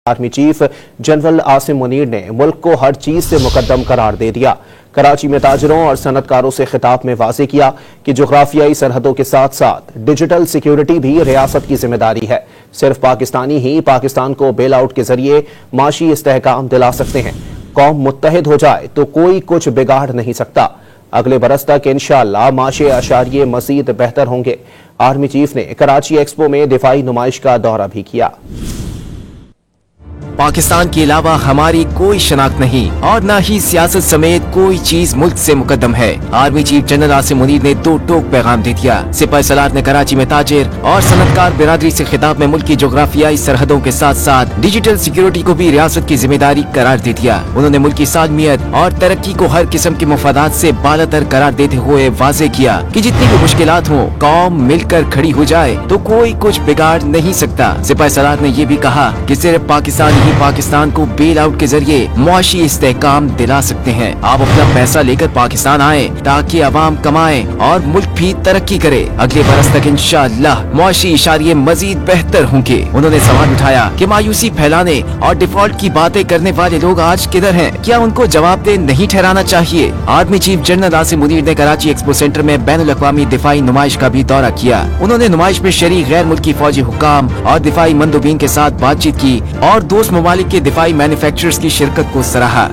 Army chief general Asim Munir نے ملک کو ہر چیز سے مقدم قرار دے دیا۔ کراچی میں تاجروں اور صنعت کاروں سے خطاب میں واضح کیا کہ جغرافیائی سرحدوں کے ساتھ ساتھ ڈیجیٹل سیکیورٹی بھی ریاست کی ذمہ داری ہے۔ صرف پاکستانی ہی پاکستان کو بیل آؤٹ کے ذریعے معاشی استحکام دلا سکتے ہیں۔ قوم متحد ہو جائے تو کوئی کچھ بگاڑ نہیں سکتا۔ اگلے برس تک انشاءاللہ معاشی اشاریے مزید بہتر ہوں گے۔ آرمی چیف نے کراچی ایکسپو میں دفاعی نمائش کا دورہ بھی کیا۔ پاکستان کے علاوہ ہماری کوئی شناخت نہیں اور نہ ہی سیاست سمیت کوئی چیز ملک سے مقدم ہے۔ Army chief general Asim Munir نے دو ٹوک پیغام دے دیا۔ سپاہی سالار نے کراچی میں تاجر اور صنعت کار برادری سے خطاب میں ملک کی جغرافیائی سرحدوں کے ساتھ ساتھ ڈیجیٹل سیکیورٹی کو بھی ریاست کی ذمہ داری قرار دے دیا۔ انہوں نے ملک کی سالمیت اور ترقی کو ہر قسم کے مفادات سے بالاتر قرار دیتے ہوئے واضح کیا کہ جتنی بھی مشکلات ہوں قوم مل کر کھڑی ہو جائے تو کوئی کچھ بگاڑ نہیں سکتا۔ سپاہی سالار نے یہ بھی کہا کہ صرف پاکستان ہی پاکستان کو بیل آؤٹ کے ذریعے معاشی استحکام دلا سکتے ہیں۔ آپ اپنا پیسہ لے کر پاکستان آئیں تاکہ عوام کمائیں اور ملک بھی ترقی کرے۔ اگلے برس تک انشاءاللہ معاشی اشاریے مزید بہتر ہوں گے۔ انہوں نے سوال اٹھایا کہ مایوسی پھیلانے اور ڈیفالٹ کی باتیں کرنے والے لوگ آج کدھر ہیں؟ کیا ان کو جواب دہ نہیں ٹھہرانا چاہیے؟ Army chief general Asim Munir نے کراچی ایکسپو سینٹر میں بین الاقوامی دفاعی نمائش کا بھی دورہ کیا۔ انہوں نے نمائش میں شریک غیر ملکی فوجی حکام اور دفاعی مندوبین کے ساتھ بات چیت کی اور دوست ممالک کے دفاعی مینوفیکچررز کی شرکت کو سراہا۔